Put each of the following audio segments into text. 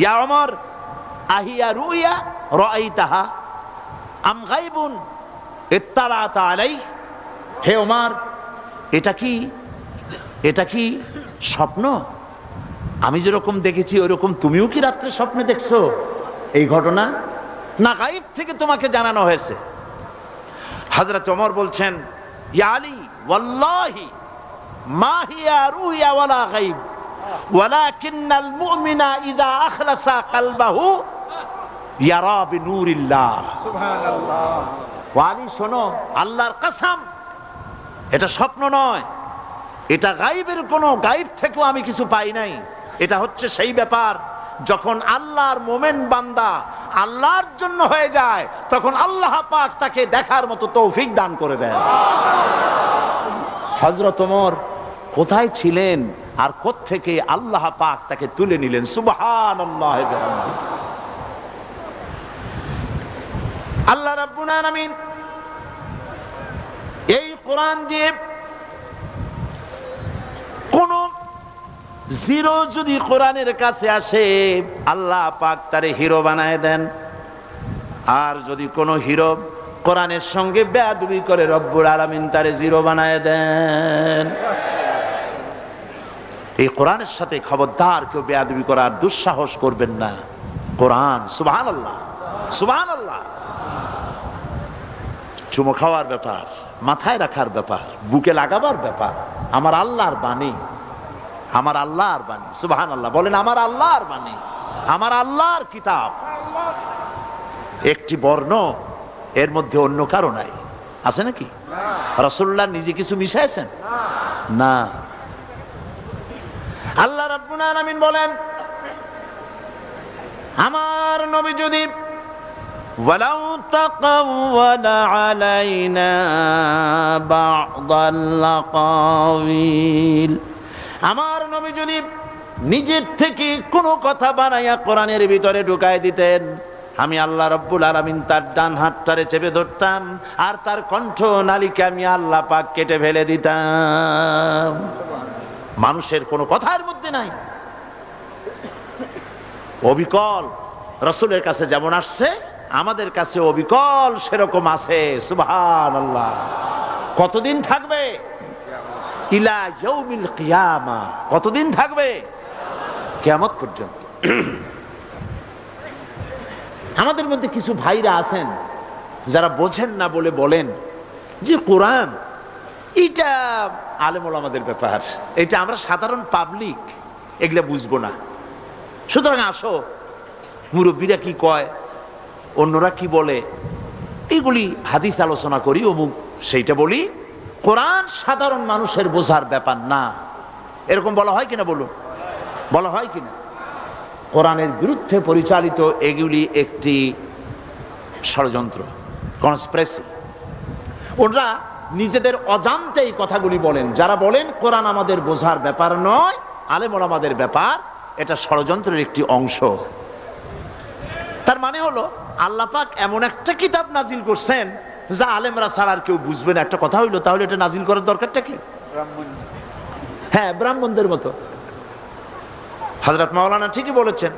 ইয়া ওমর আহিয়া রুইয়া রাআইতাহা আম গায়বুন ইত্তালাতা আলাইহি, হে ওমর এটা কি স্বপ্ন? আমি যেরকম দেখেছি ওরকম তুমিও কি রাত্রে স্বপ্নে দেখছো এই ঘটনা, না গায়ব থেকে তোমাকে জানানো হয়েছে? হযরত ওমর বলছেন, ইয়া আলী ওয়াল্লাহি মা হিয়া রুইয়া ওয়ালা গায়ব ওয়ালাকিন্নাল মুমিনা ইযা আখলাসা কলবাহু ইয়ারা বিনূরিল্লাহ। সুবহানাল্লাহ। ওয়ালি শোনো, আল্লাহর কসম, এটা স্বপ্ন নয়, এটা গায়বের কোনো গায়ব থেকেও আমি কিছু পাই নাই। এটা হচ্ছে সেই ব্যাপার যখন আল্লাহর মোমেন বান্দা আল্লাহর জন্য হয়ে যায়, তখন আল্লাহ পাক তাকে দেখার মতো তৌফিক দান করে দেন। হযরত ওমর কোথায় ছিলেন আর কোত্থেকে আল্লাহ পাক তাকে তুলে নিলেন? সুবহানাল্লাহ। আল্লাহ রাব্বুল আলামিন এই কোরআন দিয়ে কোন জিরো যদি কোরআনের কাছে আসে, আল্লাহ পাক তারে হিরো বানায় দেন। আর যদি কোনো হিরো কোরআনের সঙ্গে বেয়াদবি করে, রব্বুল আলামিন তারে জিরো বানায় দেন। এই কোরআনের সাথে খবরদার কেউ বেয়াদবি করার দুঃসাহস করবেন না। কোরআন, সুবহানাল্লাহ সুবহানাল্লাহ, চুমো খাওয়ার ব্যাপার, মাথায় রাখার ব্যাপার, বুকে লাগাবার ব্যাপার, আমার আল্লাহর বাণী, আমার আল্লাহর বাণী। সুবহানাল্লাহ বলেন, আমার আল্লাহর বাণী, আমার আল্লাহর কিতাব। একটি বর্ণ এর মধ্যে অন্য কারো নাই, আছে নাকি? রাসূলুল্লাহ নিজে কিছু মিশাইছেন? না। আল্লাহ রাব্বুল আলামিন বলেন, আমার নবী যদি ওয়ালাউ তাকাওয়ালা আলাইনা বা'দাল লাকাওয়িল, আমার নবী যদি নিজের থেকে কোনো কথা বানাইয়া কোরআনের ভিতরে ঢুকায় দিতেন, আমি আল্লাহ রাব্বুল আলামিন তার ডান হাতটারে চেপে ধরতাম, আর তার কণ্ঠ নালীকে আমি আল্লাহ পাক কেটে ফেলে দিতাম। মানুষের কোনো কথার মধ্যে নাই অবিকল। রাসূলের কাছে যেমন আসছে, আমাদের কাছে অবিকল সেরকম আছে। সুবহানাল্লাহ। কতদিন থাকবে? ইলা ইয়াউমিল কিয়ামা। কতদিন থাকবে? কিয়ামত পর্যন্ত। আমাদের মধ্যে কিছু ভাইরা আছেন যারা বোঝেন না বলে বলেন যে কোরআন এটা আলেম ওলামাদের ব্যাপার, এটা আমরা সাধারণ পাবলিক এগুলা বুঝবো না। সুতরাং আসো, মুরব্বীরা কি কয়, অন্যরা কি বলে, এগুলি হাদিস আলোচনা করি, অমুক সেইটা বলি। কোরআন সাধারণ মানুষের বোঝার ব্যাপার না। এরকম বলা হয় কিনা বলুন? বলা হয় কিনা? কোরআনের বিরুদ্ধে পরিচালিত এগুলি একটি ষড়যন্ত্র, কনস্পিরেসি। ওরা নিজেদের অজান্তে এই কথাগুলি বলেন। যারা বলেন কোরআন আমাদের বোঝার ব্যাপার নয়, আলেম ওলামাদের ব্যাপার, এটা ষড়যন্ত্রের একটি অংশ। তার মানে হলো আল্লাহ পাক এমন একটা কিতাব নাজিল করছেন যা আলেমরা ছাড়া আর কেউ বুঝবে না। একটা কথা হইলো, তাহলে এটা নাজিল করার দরকারটা কি? হ্যাঁ, ব্রাহ্মণদের মতো। হযরত মাওলানা ঠিকই বলেছেন,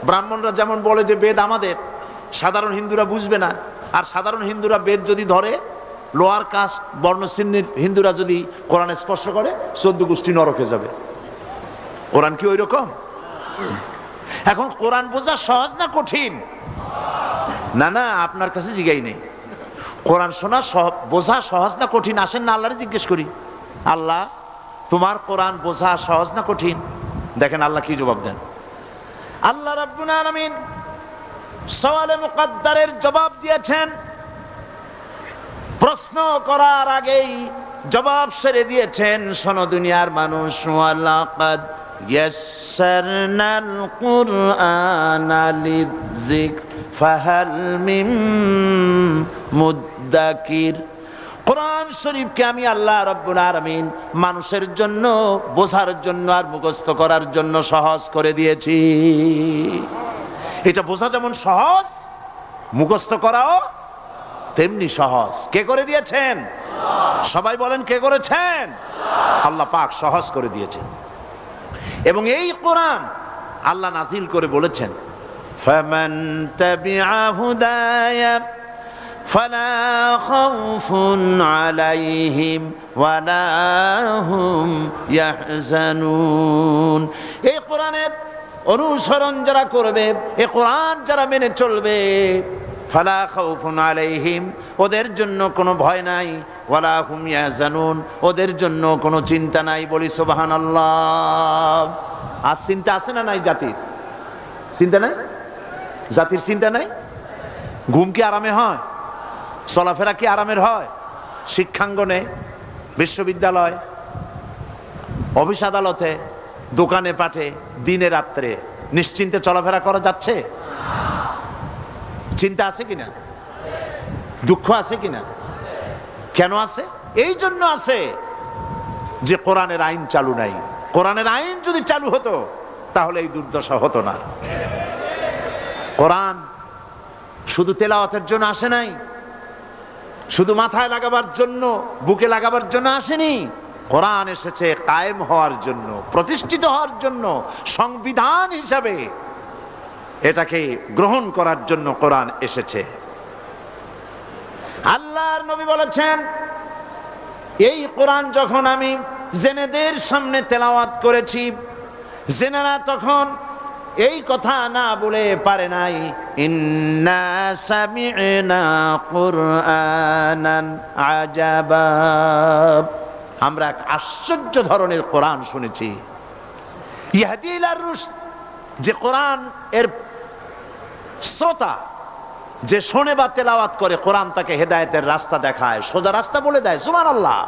ব্রাহ্মণরা যেমন বলে যে বেদ আমাদের, সাধারণ হিন্দুরা বুঝবে না। আর সাধারণ হিন্দুরা বেদ যদি ধরে, লোয়ার কাস্ট বর্ণশ্রেণীর হিন্দুরা যদি কোরআনে স্পর্শ করে, 14 গোষ্ঠী নরকে যাবে। কোরআন কি ওই রকম? এখন কোরআন বোঝা সহজ না কঠিন? না না, আপনার কাছে জিজ্ঞাই নেই। কোরআন শোনা বোঝা সহজ না কঠিন? আসেন না আল্লাহরে জিজ্ঞেস করি, আল্লাহ তোমার কোরআন বোঝা সহজ না কঠিন? দেখেন আল্লাহ কি জবাব দেন। আল্লাহ রাব্বুল আলামিন সওয়ালে মুকদ্দারের জবাব দিয়েছেন। প্রশ্ন করার আগেই জবাব সেরে দিয়েছেন। শোনো দুনিয়ার মানুষ, ওয়ালাকাদ ইয়াসসারনাল কুরআনা লিযিকর ফাহাল মিন মুদ্দাকির। কোরআন শরীফকে আমি আল্লাহ রাব্বুল আলামিন মানুষের জন্য, বোঝার জন্য আর মুখস্থ করার জন্য সহজ করে দিয়েছি। এটা বোঝা যেমন সহজ, মুখস্থ করাও তেমনি সহজ। কে করে দিয়েছেন? সবাই বলেন, কে করেছেন? আল্লাহ পাক সহজ করে দিয়েছেন। এবং এই কোরআন আল্লাহ নাজিল করে বলেছেন ফামান তাবিআ হুদায়া ফালা খাউফুন আলাইহিম ওয়ালা হুম ইয়াহজানুন। এই কোরআনের অনুসরণ যারা করবে, এই কোরআন যারা মেনে চলবে, ফালা খাউফুন আলাইহিম, ওদের জন্য কোনো ভয় নাই, ওয়ালা হুম ইয়াহজানুন, ওদের জন্য কোনো চিন্তা নাই। বলি সুবহানাল্লাহ। আর চিন্তা আছে না নাই? জাতির চিন্তা নাই? জাতির চিন্তা নাই? ঘুম কি আরামে হয়? চলাফেরা কি আরামের হয়? শিক্ষাঙ্গনে, বিশ্ববিদ্যালয়, অফিস আদালতে, দোকানে পাঠে, দিনে রাত্রে নিশ্চিন্তে চলাফেরা করা যাচ্ছে? চিন্তা আছে কিনা? দুঃখ আছে কিনা? কেন আছে? এই জন্য আছে যে কোরআনের আইন চালু নাই। কোরআনের আইন যদি চালু হতো তাহলে এই দুর্দশা হতো না। কোরআন শুধু তেলাওয়াতের জন্য আসে নাই, শুধু মাথায় লাগাবার জন্য, বুকে লাগাবার জন্য আসেনি। কোরআন এসেছে কায়েম হওয়ার জন্য, প্রতিষ্ঠিত হওয়ার জন্য, সংবিধান হিসাবে এটাকে গ্রহণ করার জন্য কোরআন এসেছে। আল্লাহর নবী বলেছেন, এই কোরআন যখন আমি জেনেদের সামনে তেলাওয়াত করেছি, জেনেরা তখন এই কথা না বলে পারে নাই, ইন্না সামি'না কুরআনান আজাবা, আমরা এক আশ্চর্য ধরনের কোরআন শুনেছি। ইয়াহদি ইলার রুশদ, যে কোরআন এর শ্রোতা, যে শোনে বা তেলাওয়াত করে, কোরআন তাকে হেদায়েতের রাস্তা দেখায়, সোজা রাস্তা বলে দেয়। সুবহানাল্লাহ।